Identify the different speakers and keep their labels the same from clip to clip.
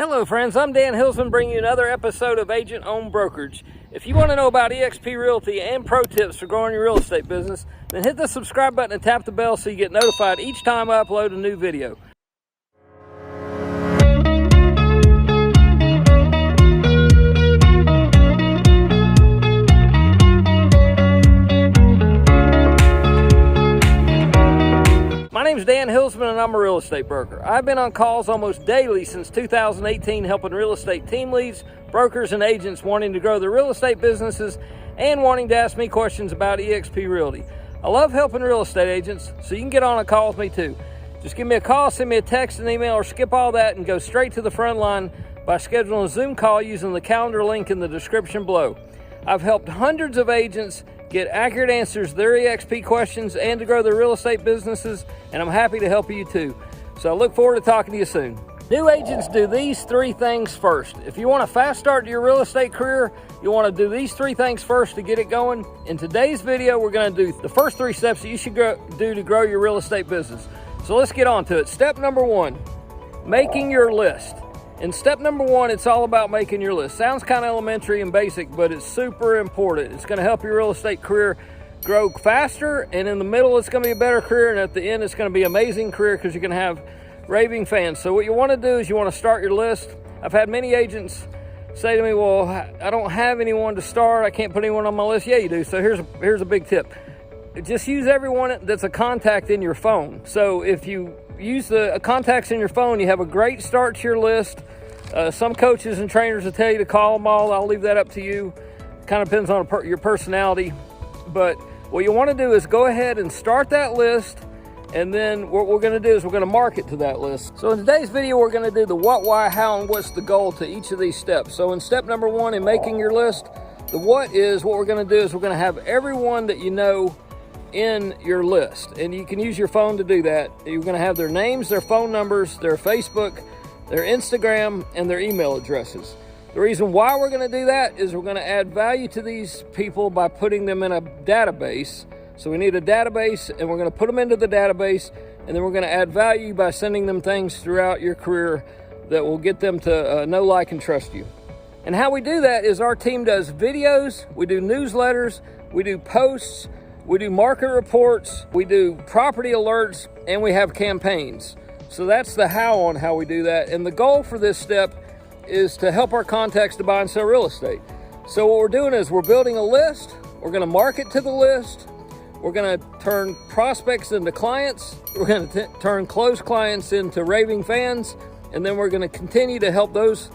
Speaker 1: Hello friends, I'm Dan Hilsman bringing you another episode of Agent-Owned Brokerage. If you want to know about eXp Realty and pro tips for growing your real estate business, then hit the subscribe button and tap the bell so you get notified each time I upload a new video. My name is Dan Hilsman and I'm a real estate broker. I've been on calls almost daily since 2018 helping real estate team leads, brokers, and agents wanting to grow their real estate businesses and wanting to ask me questions about eXp Realty. I love helping real estate agents, so you can get on a call with me too. Just give me a call, send me a text, an email, or skip all that and go straight to the front line by scheduling a Zoom call using the calendar link in the description below. I've helped hundreds of agents get accurate answers to their eXp questions and to grow their real estate businesses, and I'm happy to help you too. So I look forward to talking to you soon. New agents do these three things first. If you want a fast start to your real estate career, you want to do these three things first to get it going. In today's video, we're going to do the first three steps that you should do to grow your real estate business. So let's get on to it. Step number one, making your list. In step number one, it's all about making your list. Sounds kind of elementary and basic, but it's super important. It's going to help your real estate career grow faster, and in the middle, it's going to be a better career, and at the end, it's going to be an amazing career because you're going to have raving fans. So what you want to do is you want to start your list. I've had many agents say to me, well, I don't have anyone to start. I can't put anyone on my list. Yeah, you do. So here's a big tip. Just use everyone that's a contact in your phone. So if you use the contacts in your phone, you have a great start to your list. Some coaches and trainers will tell you to call them all. I'll leave that up to you. Kind of depends on your personality. But what you want to do is go ahead and start that list. And then what we're going to do is we're going to market to that list. So in today's video, we're going to do the what, why, how, and what's the goal to each of these steps. So in step number one, in making your list, the what is, what we're going to do is we're going to have everyone that you know in your list. And you can use your phone to do that. You're going to have their names, their phone numbers, their Facebook, their Instagram, and their email addresses. The reason why we're going to do that is we're going to add value to these people by putting them in a database. So we need a database, and we're going to put them into the database, and then we're going to add value by sending them things throughout your career that will get them to know, like, and trust you. And how we do that is our team does videos, we do newsletters, we do posts, we do market reports, we do property alerts, and we have campaigns. So that's the how on how we do that. And the goal for this step is to help our contacts to buy and sell real estate. So what we're doing is we're building a list, we're going to market to the list, we're going to turn prospects into clients, we're going to turn closed clients into raving fans, and then we're going to continue to help those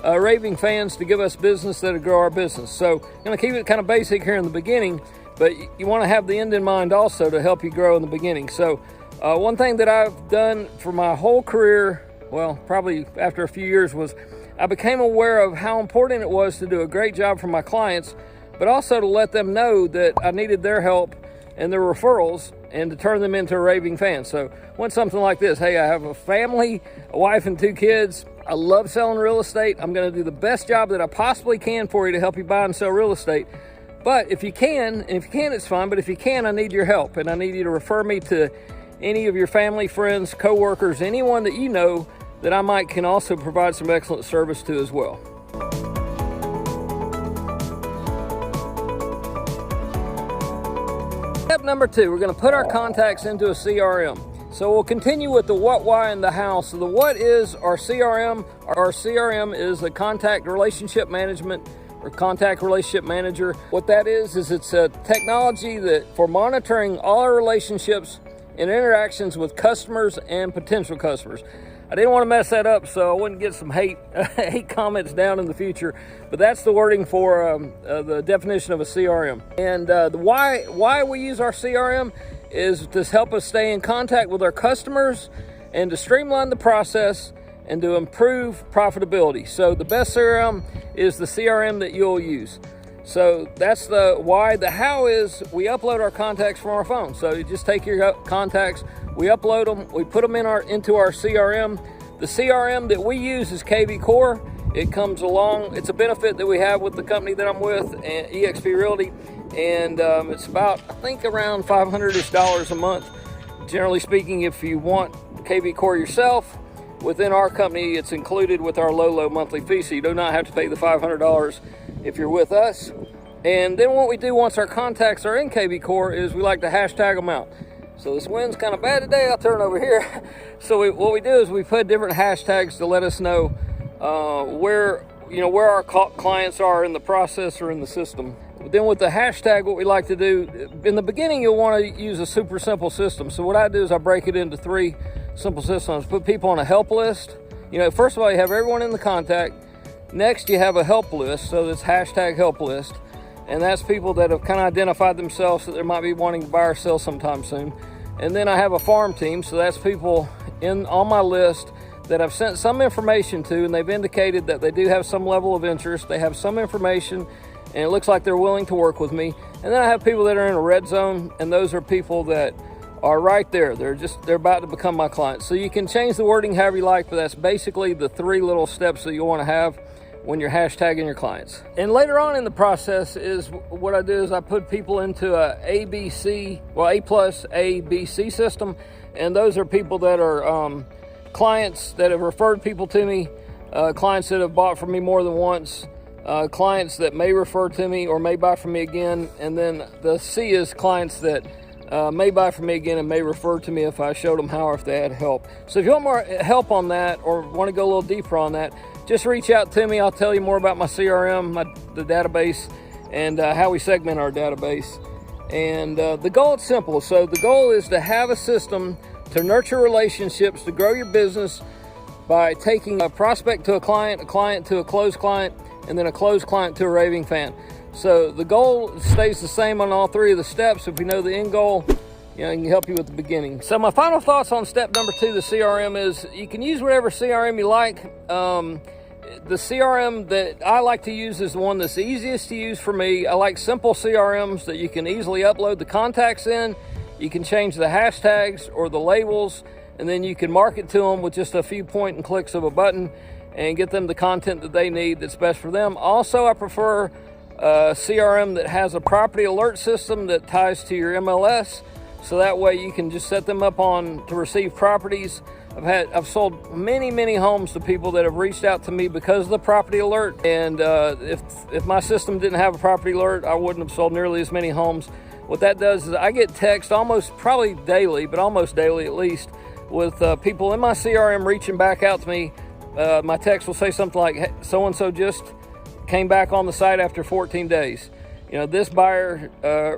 Speaker 1: raving fans to give us business that'll grow our business. So I'm going to keep it kind of basic here in the beginning, but you want to have the end in mind also to help you grow in the beginning. So one thing that I've done for my whole career, well, probably after a few years, was I became aware of how important it was to do a great job for my clients, but also to let them know that I needed their help and their referrals and to turn them into a raving fan. So when something like this, hey, I have a family, a wife and 2 kids. I love selling real estate. I'm going to do the best job that I possibly can for you to help you buy and sell real estate. But if you can, and if you can, it's fine. But if you can, I need your help, and I need you to refer me to any of your family, friends, coworkers, anyone that you know that I can also provide some excellent service to as well. Step number two, we're going to put our contacts into a CRM. So we'll continue with the what, why, and the how. So the what is our CRM. Our CRM is the contact relationship management or contact relationship manager. What that is it's a technology that for monitoring all our relationships and interactions with customers and potential customers. I didn't want to mess that up so I wouldn't get some hate comments down in the future, but that's the wording for the definition of a CRM. And the why we use our CRM is to help us stay in contact with our customers and to streamline the process and to improve profitability. So the best CRM is the CRM that you'll use. So that's the why. The how is we upload our contacts from our phone. So you just take your contacts, we upload them, we put them into our CRM. The CRM that we use is KV Core. It comes along, it's a benefit that we have with the company that I'm with, eXp Realty. And it's about, I think, around $500-ish a month. Generally speaking, if you want KV Core yourself, within our company, it's included with our low monthly fee, so you do not have to pay the $500 if you're with us. And then what we do once our contacts are in KV Core is we like to hashtag them out. So this wind's kind of bad today, I'll turn over here. So what we do is we put different hashtags to let us know where our clients are in the process or in the system. But then with the hashtag, what we like to do, in the beginning, you'll want to use a super simple system. So what I do is I break it into 3 simple systems. Put people on a help list. First of all, you have everyone in the contact. Next, you have a help list, so that's hashtag help list. And that's people that have kind of identified themselves that they might be wanting to buy or sell sometime soon. And then I have a farm team, so that's people on my list that I've sent some information to, and they've indicated that they do have some level of interest. They have some information, and it looks like they're willing to work with me. And then I have people that are in a red zone, and those are people that are right there. They're about to become my clients. So you can change the wording however you like, but that's basically the 3 little steps that you want to have when you're hashtagging your clients. And later on in the process is what I do is I put people into A plus A, B, C system. And those are people that are clients that have referred people to me, clients that have bought from me more than once, clients that may refer to me or may buy from me again. And then the C is clients that may buy from me again and may refer to me if I showed them how or if they had help. So if you want more help on that or want to go a little deeper on that, just reach out to me. I'll tell you more about my CRM, the database, and how we segment our database. And the goal is simple. So the goal is to have a system to nurture relationships, to grow your business by taking a prospect to a client to a closed client, and then a closed client to a raving fan. So the goal stays the same on all 3 of the steps. If you know the end goal, it can help you with the beginning. So my final thoughts on step number 2, the CRM, is you can use whatever CRM you like. The CRM that I like to use is the one that's easiest to use for me. I like simple CRMs that you can easily upload the contacts in. You can change the hashtags or the labels, and then you can market to them with just a few point and clicks of a button and get them the content that they need that's best for them. Also, I prefer a CRM that has a property alert system that ties to your MLS, so that way you can just set them up to receive properties. I've sold many homes to people that have reached out to me because of the property alert. And if my system didn't have a property alert, I wouldn't have sold nearly as many homes. What that does is I get text probably daily, but almost daily at least, with people in my CRM reaching back out to me. My text will say something like, hey, so-and-so just came back on the site after 14 days. This buyer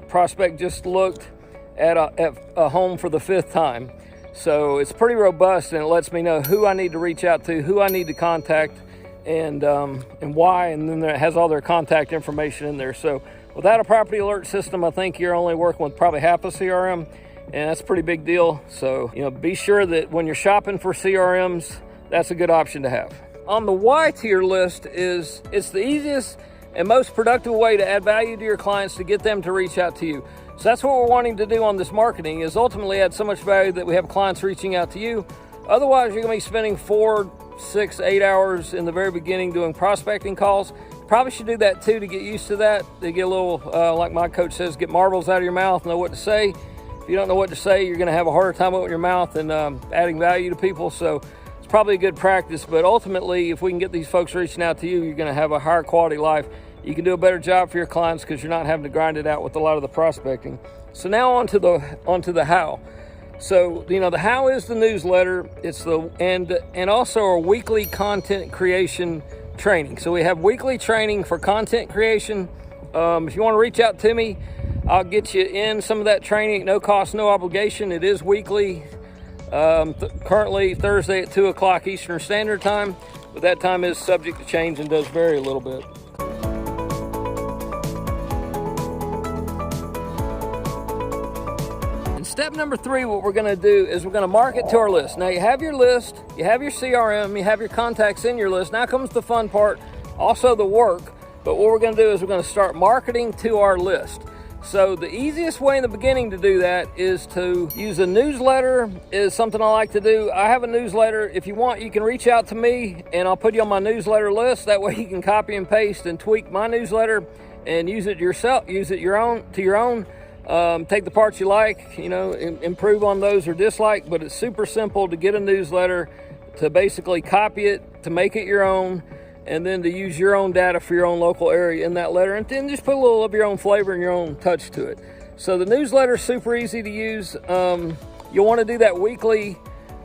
Speaker 1: prospect just looked at a home for the 5th time. So it's pretty robust, and it lets me know who I need to reach out to, who I need to contact, and why, and then it has all their contact information in there. So without a property alert system, I think you're only working with probably half a CRM, and that's a pretty big deal. So be sure that when you're shopping for CRMs, that's a good option to have. On the Y tier list it's the easiest and most productive way to add value to your clients to get them to reach out to you. So that's what we're wanting to do on this marketing, is ultimately add so much value that we have clients reaching out to you. Otherwise, you're going to be spending 4, 6, 8 hours in the very beginning doing prospecting calls. Probably should do that too to get used to that. They get a little, like my coach says, get marbles out of your mouth, know what to say. If you don't know what to say, you're going to have a harder time opening your mouth and adding value to people. So it's probably a good practice. But ultimately, if we can get these folks reaching out to you, you're going to have a higher quality life. You can do a better job for your clients because you're not having to grind it out with a lot of the prospecting. So now on to the how. So the how is the newsletter. It's and also our weekly content creation training. So we have weekly training for content creation. If you want to reach out to me, I'll get you in some of that training at no cost, no obligation. It is weekly. Currently Thursday at 2 o'clock Eastern Standard Time, but that time is subject to change and does vary a little bit. Step number 3, what we're going to do is we're going to market to our list. Now you have your list, you have your CRM, you have your contacts in your list. Now comes the fun part, also the work. But what we're going to do is we're going to start marketing to our list. So the easiest way in the beginning to do that is to use a newsletter, is something I like to do. I have a newsletter. If you want, you can reach out to me and I'll put you on my newsletter list. That way you can copy and paste and tweak my newsletter and use it yourself, use it your own. Take the parts you like, improve on those or dislike, but it's super simple to get a newsletter to basically copy it, to make it your own, and then to use your own data for your own local area in that letter, and then just put a little of your own flavor and your own touch to it. So the newsletter is super easy to use. You'll want to do that weekly,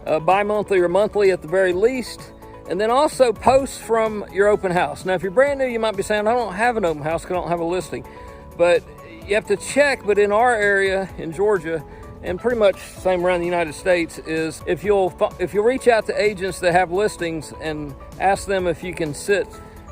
Speaker 1: bi-monthly, or monthly at the very least. And then also post from your open house. Now, if you're brand new, you might be saying, I don't have an open house because I don't have a listing. But you have to check. But in our area in Georgia, and pretty much same around the United States, is if you'll reach out to agents that have listings and ask them if you can sit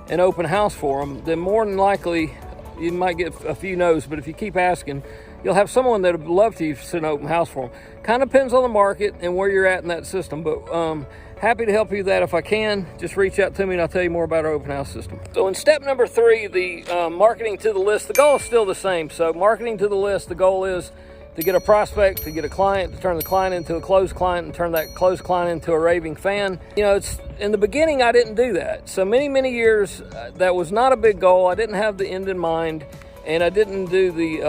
Speaker 1: an open house for them, then more than likely you might get a few no's. But if you keep asking, you'll have someone that would love to sit an open house for them. Kind of depends on the market and where you're at in that system. But happy to help you with that if I can. Just reach out to me and I'll tell you more about our open house system. So in step number 3, the marketing to the list, the goal is still the same. So marketing to the list, the goal is to get a prospect, to get a client, to turn the client into a closed client, and turn that closed client into a raving fan. You know, it's in the beginning, I didn't do that. So many years, that was not a big goal. I didn't have the end in mind, and I didn't do the,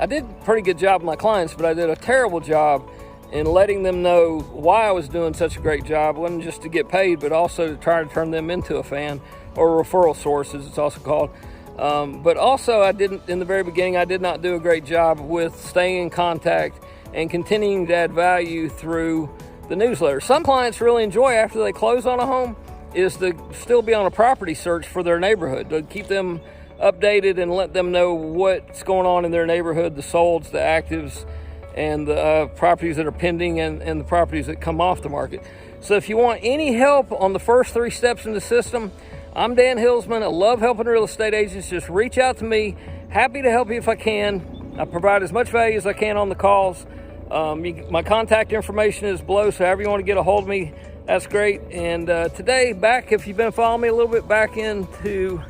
Speaker 1: I did a pretty good job with my clients, but I did a terrible job in letting them know why I was doing such a great job. It wasn't just to get paid, but also to try to turn them into a fan, or a referral source, as it's also called. But also, in the very beginning, I did not do a great job with staying in contact and continuing to add value through the newsletter. Some clients really enjoy, after they close on a home, is to still be on a property search for their neighborhood, to keep them updated and let them know what's going on in their neighborhood, the solds, the actives, and the properties that are pending, and the properties that come off the market. So if you want any help on the first 3 steps in the system, I'm Dan Hilsman. I love helping real estate agents. Just reach out to me. Happy to help you if I can. I provide as much value as I can on the calls. My contact information is below, so however you want to get a hold of me, that's great. And today, if you've been following me a little bit, back into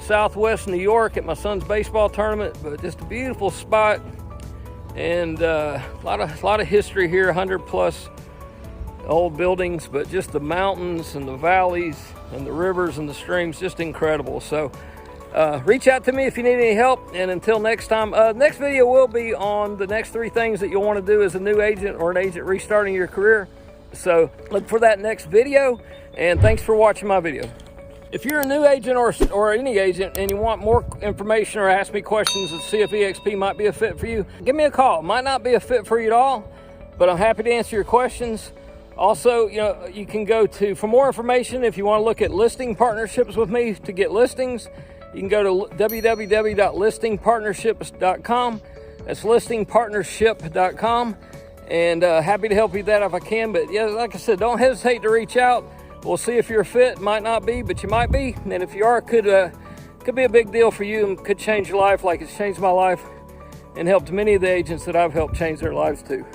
Speaker 1: Southwest New York at my son's baseball tournament, but just a beautiful spot, and a lot of history here, 100 plus old buildings, but just the mountains and the valleys and the rivers and the streams, just incredible. So reach out to me if you need any help, and until next time, next video will be on the next 3 things that you'll want to do as a new agent or an agent restarting your career. So look for that next video, and thanks for watching my video. If you're a new agent or any agent and you want more information or ask me questions and see if EXP might be a fit for you, give me a call. It might not be a fit for you at all, but I'm happy to answer your questions. Also, you can go for more information, if you want to look at listing partnerships with me to get listings, you can go to www.listingpartnerships.com. That's listingpartnership.com. And happy to help you with that if I can. But yeah, like I said, don't hesitate to reach out. We'll see if you're a fit. Might not be, but you might be. And if you are, could be a big deal for you and could change your life like it's changed my life and helped many of the agents that I've helped change their lives too.